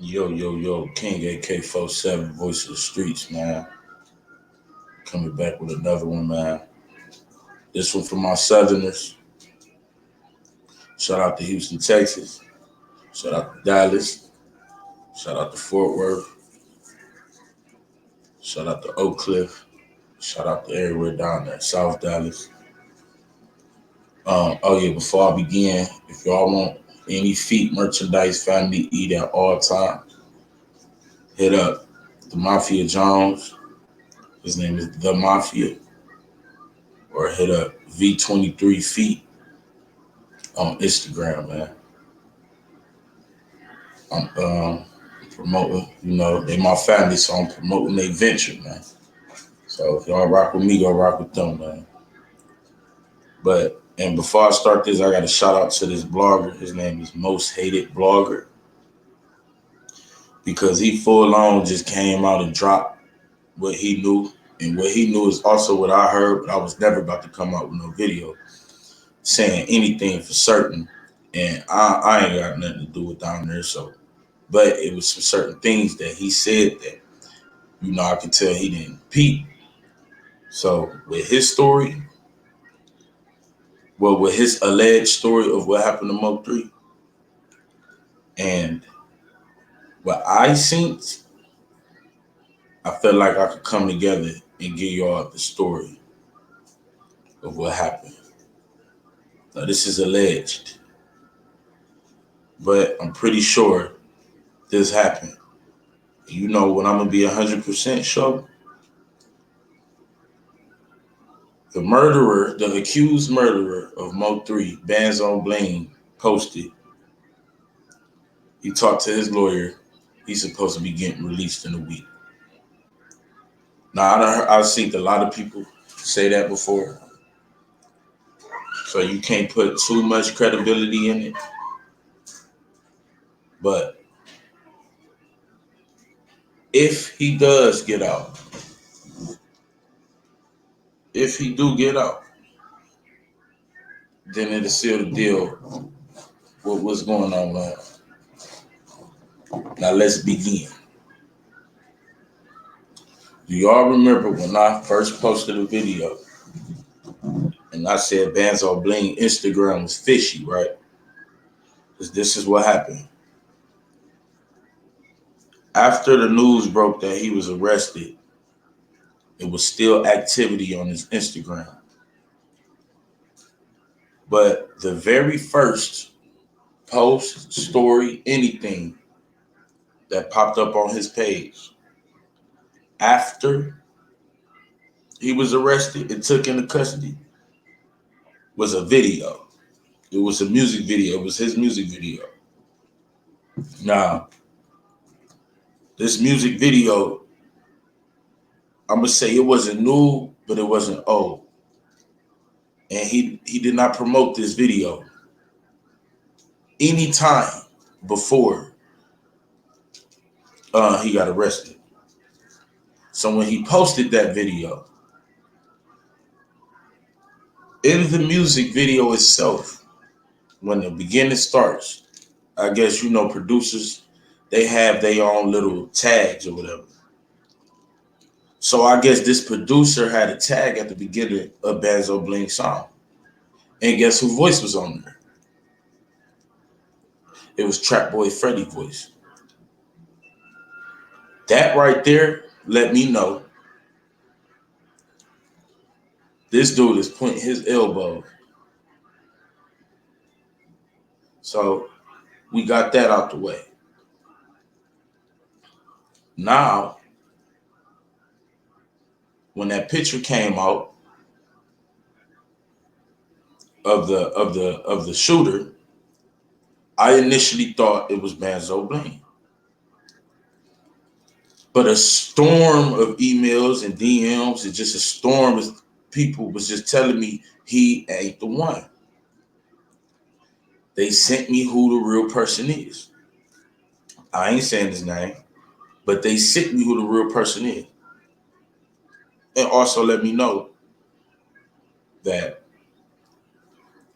Yo, yo, yo, King AK-47, voice of the streets, man. Coming back with another one, man. This one for my Southerners. Shout out to Houston, Texas. Shout out to Dallas. Shout out to Fort Worth. Shout out to Oak Cliff. Shout out to everywhere down there, South Dallas. Oh yeah, before I begin, if y'all want any feet merchandise, family eat at all time, hit up the Mafia Jones. His name is The Mafia. Or hit up V23 Feet on Instagram, man. I'm promoting, they my family, so I'm promoting their venture, man. So if y'all rock with me, go rock with them, man. And before I start this, I got to shout out to this blogger. His name is Most Hated Blogger, because he full on just came out and dropped what he knew. And what he knew is also what I heard, but I was never about to come out with no video saying anything for certain. And I ain't got nothing to do with down there, so. But it was some certain things that he said that, I could tell he didn't peep. So with his story, with his alleged story of what happened to Mo3 and what I seen, I felt like I could come together and give y'all the story of what happened. Now this is alleged, but I'm pretty sure this happened. You know when I'm gonna be 100% sure? The accused murderer of Mo3, Banzzo Bling, posted. He talked to his lawyer. He's supposed to be getting released in a week. Now I've seen a lot of people say that before, so you can't put too much credibility in it. But if he does get out, if he do get out, then it'll seal the deal with what's going on now. Now let's begin. Do y'all remember when I first posted a video and I said Banzzo Bling Instagram was fishy, right? Because this is what happened. After the news broke that he was arrested, it was still activity on his Instagram. But the very first post, story, anything that popped up on his page after he was arrested and took into custody was a video. It was a music video. It was his music video. Now, this music video, I'm going to say it wasn't new, but it wasn't old. And he did not promote this video any time before he got arrested. So when he posted that video, in the music video itself, when the beginning starts, I guess producers, they have their own little tags or whatever. So I guess this producer had a tag at the beginning of Banzzo Bling's song. And guess whose voice was on there? It was Trapboy Freddy's voice. That right there let me know this dude is pointing his elbow. So we got that out the way. Now, when that picture came out of the shooter, I initially thought it was Banzzo Bling. But a storm of emails and DMs and just a storm of people was just telling me he ain't the one. They sent me who the real person is. I ain't saying his name, but they sent me who the real person is. And also let me know that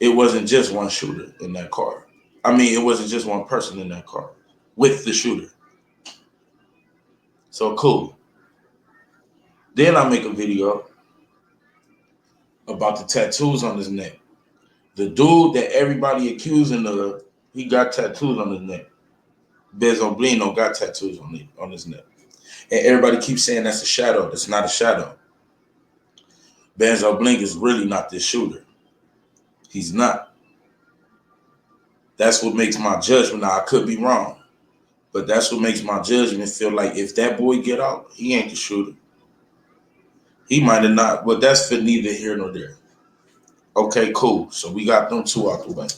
it wasn't just one shooter in that car. I mean, it wasn't just one person in that car with the shooter. So cool. Then I make a video about the tattoos on his neck. The dude that everybody accusing of, he got tattoos on his neck. Banzzo Bling don't got tattoos on his neck. And everybody keeps saying that's a shadow. That's not a shadow. Banzzo Bling is really not this shooter. He's not. That's what makes my judgment. Now I could be wrong, but that's what makes my judgment feel like if that boy get out, he ain't the shooter. He might have not, but that's for neither here nor there. Okay, cool. So we got them two out the way.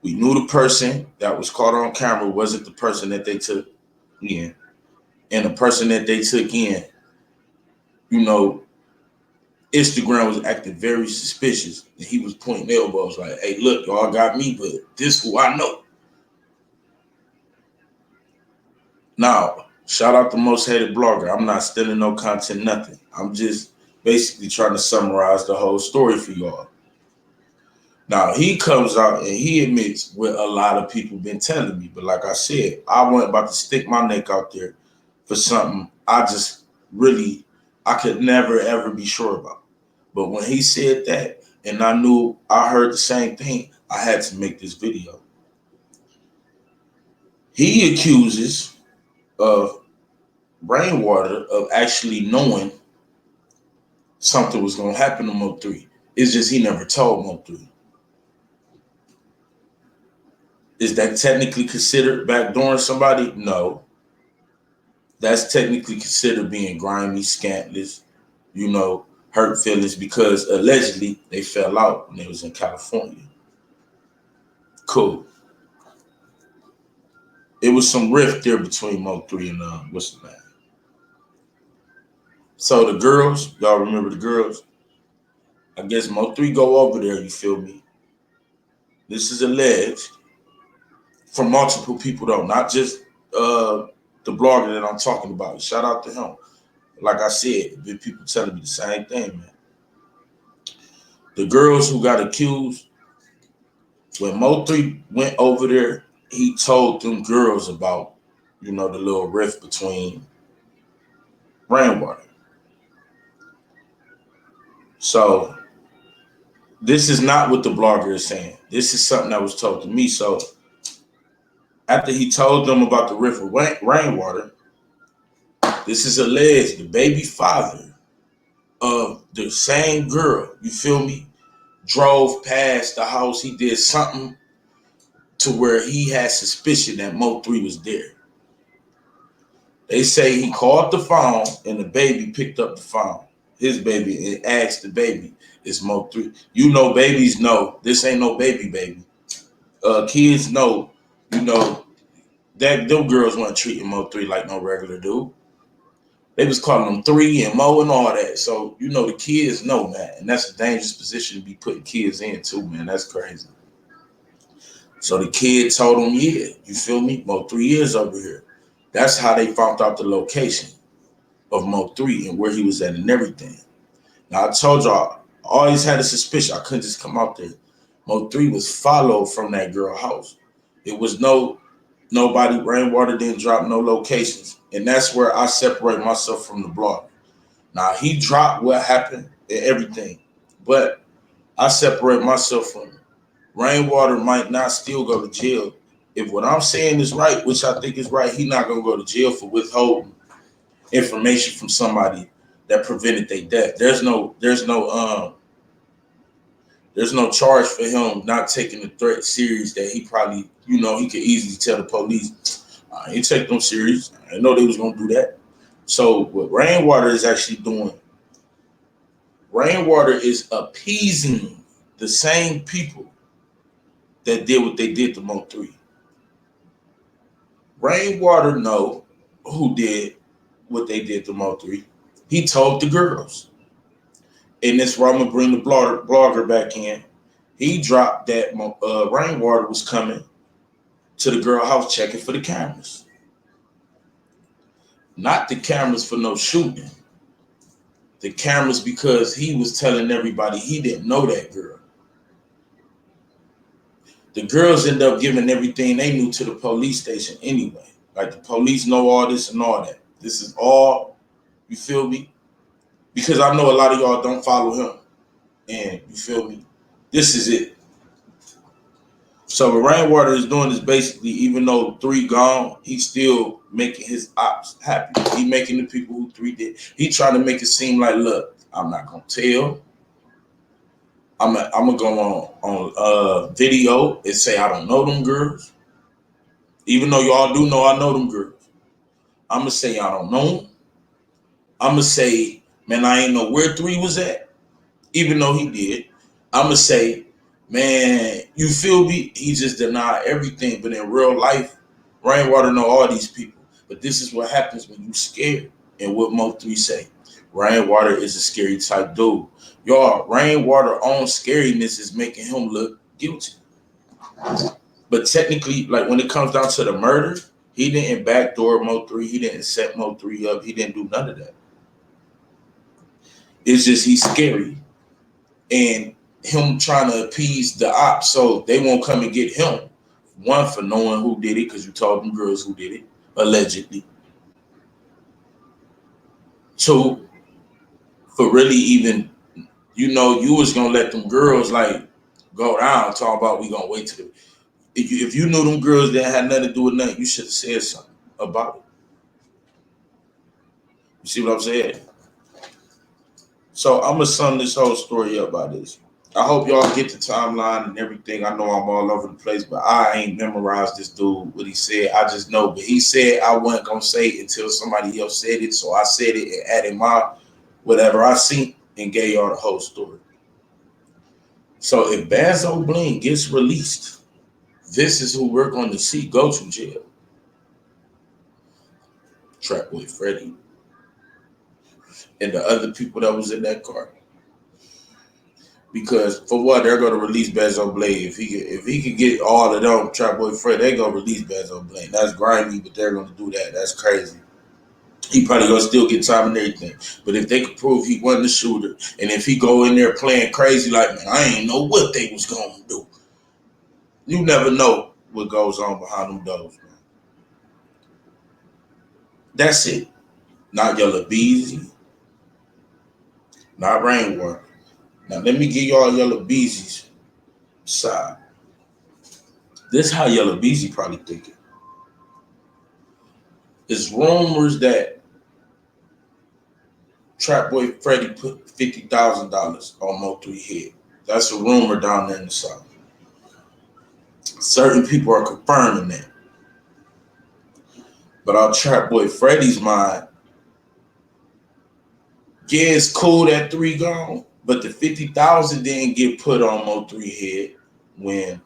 We knew the person that was caught on camera wasn't the person that they took in. And the person that they took in, you know, Instagram was acting very suspicious. And he was pointing elbows like, hey, look, y'all got me, but this who I know. Now, shout out to Most Hated Blogger. I'm not stealing no content, nothing. I'm just basically trying to summarize the whole story for y'all. Now, he comes out and he admits what a lot of people been telling me. But like I said, I wasn't about to stick my neck out there for something I just really, I could never, ever be sure about. But when he said that, and I knew I heard the same thing, I had to make this video. He accuses of Rainwater of actually knowing something was going to happen to Mo3. It's just he never told Mo3. Is that technically considered backdooring somebody? No. That's technically considered being grimy, scantless, you know, hurt feelings because allegedly they fell out when they was in California. Cool. It was some rift there between Mo3 and what's the name? So the girls, y'all remember the girls? I guess Mo3 go over there, you feel me? This is alleged from multiple people though, not just the blogger that I'm talking about. Shout out to him. Like I said, been people telling me the same thing, man. The girls who got accused, when Mo3 went over there, he told them girls about, you know, the little rift between Rainwater. So this is not what the blogger is saying. This is something that was told to me. So after he told them about the rift with Rainwater, this is alleged the baby father of the same girl, you feel me, drove past the house. He did something to where he had suspicion that Mo3 was there. They say he called the phone and the baby picked up the phone, his baby, and asked the baby, "It's Mo3?" You know, babies know this ain't no baby. Kids know, you know, that them girls weren't treating Mo3 like no regular dude. They was calling him 3 and Mo and all that. So, you know, the kids know, man. And that's a dangerous position to be putting kids in too, man. That's crazy. So the kid told him, yeah, you feel me? Mo3 is over here. That's how they found out the location of Mo3 and where he was at and everything. Now, I told y'all, I always had a suspicion. I couldn't just come out there. Mo3 was followed from that girl house. It was nobody, Rainwater didn't drop no locations. And that's where I separate myself from the blog. Now, he dropped what happened and everything, but I separate myself from it. Rainwater might not still go to jail. If what I'm saying is right, which I think is right, he's not going to go to jail for withholding information from somebody that prevented their death. There's no charge for him not taking the threat serious that he probably, you know, he could easily tell the police, I ain't take them serious. I didn't know they was going to do that. So what Rainwater is actually doing, Rainwater is appeasing the same people that did what they did to Mo3. Rainwater know who did what they did to Mo3. He told the girls. And that's where I'm going to bring the blogger back in. He dropped that Rainwater was coming to the girl house checking for the cameras. Not the cameras for no shooting. The cameras because he was telling everybody he didn't know that girl. The girls ended up giving everything they knew to the police station anyway. Like the police know all this and all that. This is all, you feel me? Because I know a lot of y'all don't follow him. And you feel me? This is it. So what Rainwater is doing is basically, even though 3 gone, he's still making his ops happy. He making the people who 3 did. He trying to make it seem like, look, I'm not gonna tell. I'm gonna go on video and say I don't know them girls, even though y'all do know I know them girls. I'm gonna say I don't know them. I'm gonna say, man, I ain't know where 3 was at, even though he did. I'm gonna say, man, you feel me? He just denied everything. But in real life, Rainwater know all these people. But this is what happens when you scared. And what Mo3 say, Rainwater is a scary type dude. Y'all, Rainwater own scariness is making him look guilty. But technically, like when it comes down to the murder, he didn't backdoor Mo3. He didn't set Mo3 up. He didn't do none of that. It's just he's scary. And him trying to appease the ops so they won't come and get him. 1, for knowing who did it, because you told them girls who did it, allegedly. 2, for really even, you was going to let them girls like go down, talking about we going to wait till the, if you knew them girls that had nothing to do with nothing, you should have said something about it. You see what I'm saying? So I'm going to sum this whole story up by this. I hope y'all get the timeline and everything. I know I'm all over the place, but I ain't memorized this dude, what he said. I just know. But he said I wasn't going to say it until somebody else said it. So I said it and added my whatever I seen and gave y'all the whole story. So if Banzzo Bling gets released, this is who we're going to see go to jail. Trapboy Freddy and the other people that was in that car. Because for what, they're gonna release Banzzo Bling. If he could get all of them, Trapboy Fred, they're gonna release Banzzo Bling. That's grimy, but they're gonna do that. That's crazy. He probably gonna still get time and everything. But if they could prove he wasn't the shooter, and if he go in there playing crazy like, man, I ain't know what they was gonna do. You never know what goes on behind them doors, man. That's it. Not Yella Beezy, not Rainwater. Now let me give y'all Yella Beezy's side. This is how Yella Beezy probably thinking. It's rumors that Trapboy Freddy put $50,000 on Mo3 head. That's a rumor down there in the South. Certain people are confirming that. But on Trapboy Freddy's mind, yeah, it's cool that 3 gone, but the 50,000 didn't get put on Mo3 head when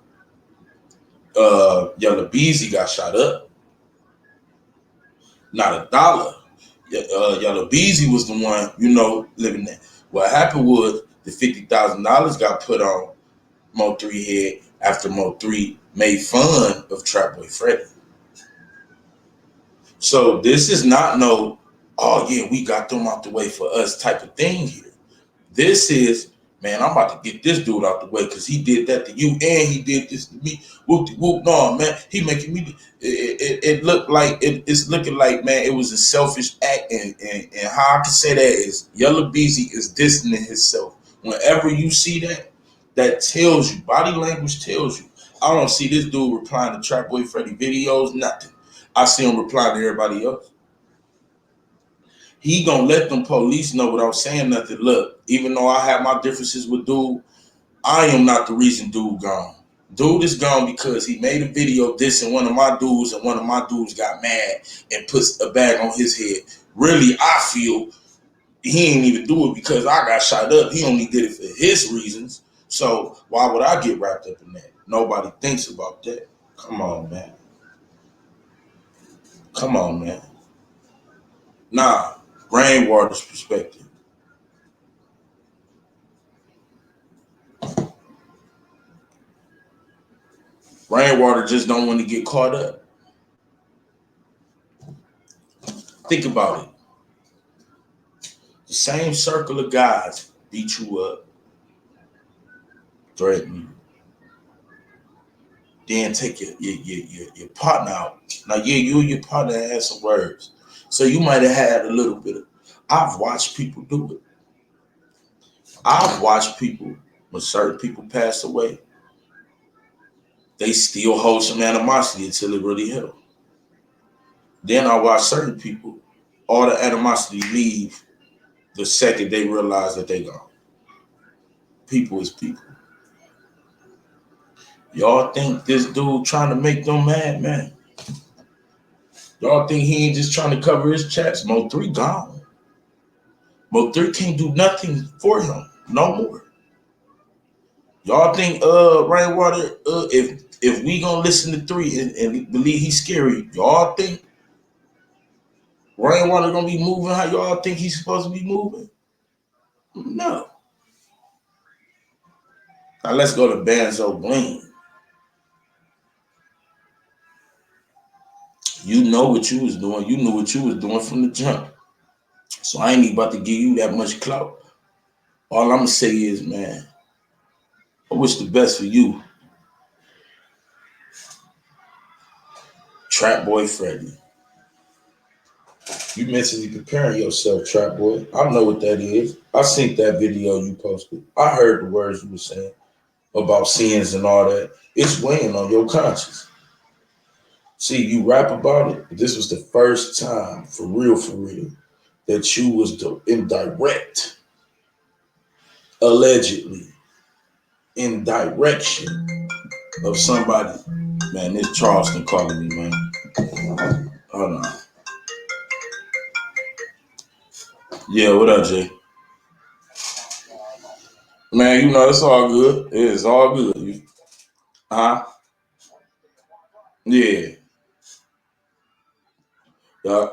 Yella Beezy got shot up. Not a dollar. Yella Beezy was the one, living there. What happened was the $50,000 got put on Mo3 head after Mo3 made fun of Trapboy Freddy. So this is not no, oh yeah, we got them out the way for us type of thing here. This is, man, I'm about to get this dude out the way because he did that to you and he did this to me. Whoop de whoop, no, man, he making me. It looked like it's looking like, man, it was a selfish act, and how I can say that is Yella Beezy is distancing himself. Whenever you see that, that tells you, body language tells you. I don't see this dude replying to Trapboy Freddy videos, nothing. I see him replying to everybody else. He gonna let them police know without saying nothing. Look, even though I have my differences with dude, I am not the reason dude gone. Dude is gone because he made a video dissing one of my dudes, and one of my dudes got mad and puts a bag on his head. Really, I feel he ain't even do it because I got shot up. He only did it for his reasons. So why would I get wrapped up in that? Nobody thinks about that. Come on, man. Come on, man. Nah, Rainwater's perspective. Rainwater just don't want to get caught up. Think about it. The same circle of guys beat you up, threaten you. Then take your partner out. Now, yeah, you and your partner had some words. So you might have had a little bit of. I've watched people do it. I've watched people, when certain people pass away, they still hold some animosity until it really hit them. Then I watch certain people, all the animosity leave the second they realize that they gone. People is people. Y'all think this dude trying to make them mad, man? Y'all think he ain't just trying to cover his tracks? Mo3 gone. Mo3 can't do nothing for him no more. Y'all think Rainwater, if we gonna listen to 3 and believe he's scary, y'all think Rainwater gonna be moving how y'all think he's supposed to be moving? No. Now let's go to Banzzo Bling. You know what you was doing. You knew what you was doing from the jump. So I ain't even about to give you that much clout. All I'm gonna say is, man, I wish the best for you, Trapboy Freddy. You mentally preparing yourself, Trapboy. I know what that is. I seen that video you posted. I heard the words you were saying about sins and all that. It's weighing on your conscience. See, you rap about it, but this was the first time, for real, that you was in direct, allegedly, in direction of somebody. Man, this Charleston calling me, man. Hold on. Yeah, what up, Jay? Man, you know, it's all good. It's all good. Huh? Yeah. Yeah.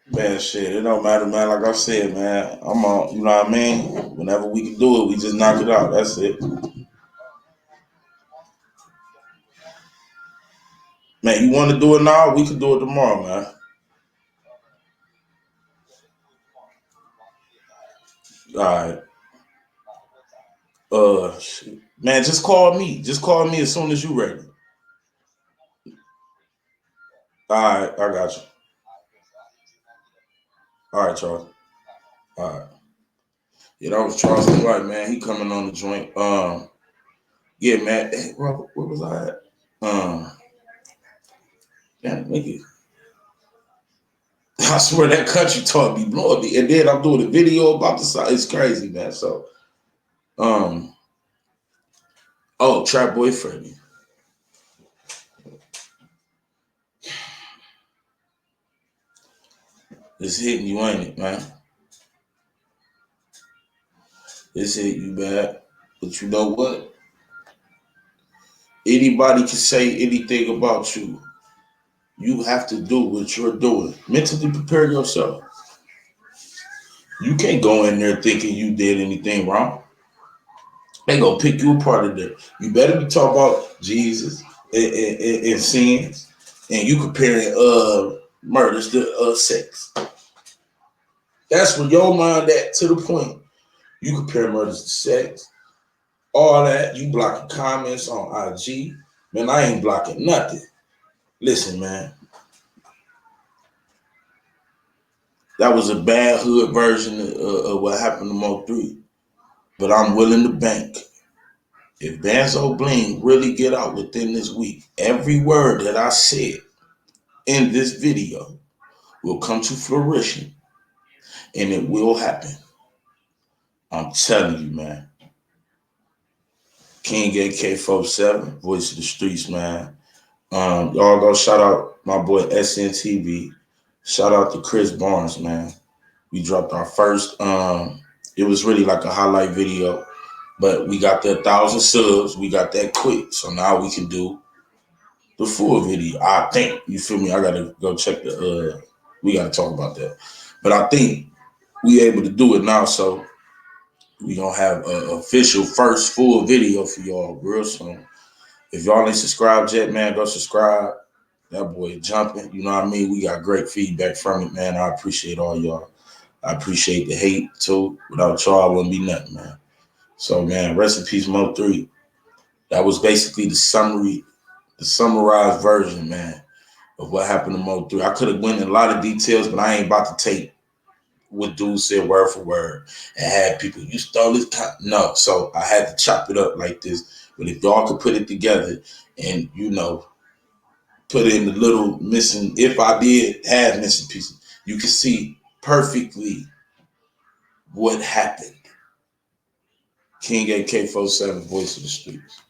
Man, shit, it don't matter, man. Like I said, man, I'm on, you know what I mean? Whenever we can do it, we just knock it out. That's it. Man, you want to do it now? We can do it tomorrow, man. All right. Shit. Man, just call me. Just call me as soon as you ready. All right, I got you. All right, Charles. All right. Yeah, that was Charleston White, man. He coming on the joint. Yeah, man. Hey, Robert, where was I at? Damn, nigga. I swear that country talk be blowing me. And then I'm doing a video about the side. It's crazy, man. So, um, oh, Trapboy Freddy. It's hitting you, ain't it, man? It's hitting you bad. But you know what? Anybody can say anything about you. You have to do what you're doing. Mentally prepare yourself. You can't go in there thinking you did anything wrong. They gonna pick you apart of there. You better be talking about Jesus and sins, and you comparing murders to sex. That's where your mind at to the point. You compare murders to sex, all that. You blocking comments on IG. Man, I ain't blocking nothing. Listen, man, that was a bad hood version of what happened to Mo3. But I'm willing to bank. If Banzzo Bling really get out within this week, every word that I said in this video will come to fruition, and it will happen. I'm telling you, man. King AK47, voice of the streets, man. Y'all go shout out my boy SNTV. Shout out to Chris Barnes, man. We dropped our first, it was really like a highlight video, but we got the 1,000 subs. We got that quick. So now we can do the full video. I think, you feel me? I gotta go check we gotta talk about that. But I think we able to do it now. So we gonna have an official first full video for y'all real soon. If y'all ain't subscribed yet, man, go subscribe. That boy jumping. You know what I mean? We got great feedback from it, man. I appreciate all y'all. I appreciate the hate too. Without y'all, I wouldn't be nothing, man. So, man, rest in peace, Mo3. That was basically the summarized version, man, of what happened to Mo3. I could have went in a lot of details, but I ain't about to take what dude said word for word and had people, you stole his time. No, so I had to chop it up like this. But if y'all could put it together and, put in the little missing, if I did have missing pieces, you can see perfectly what happened. King AK-47, Voice of the Streets.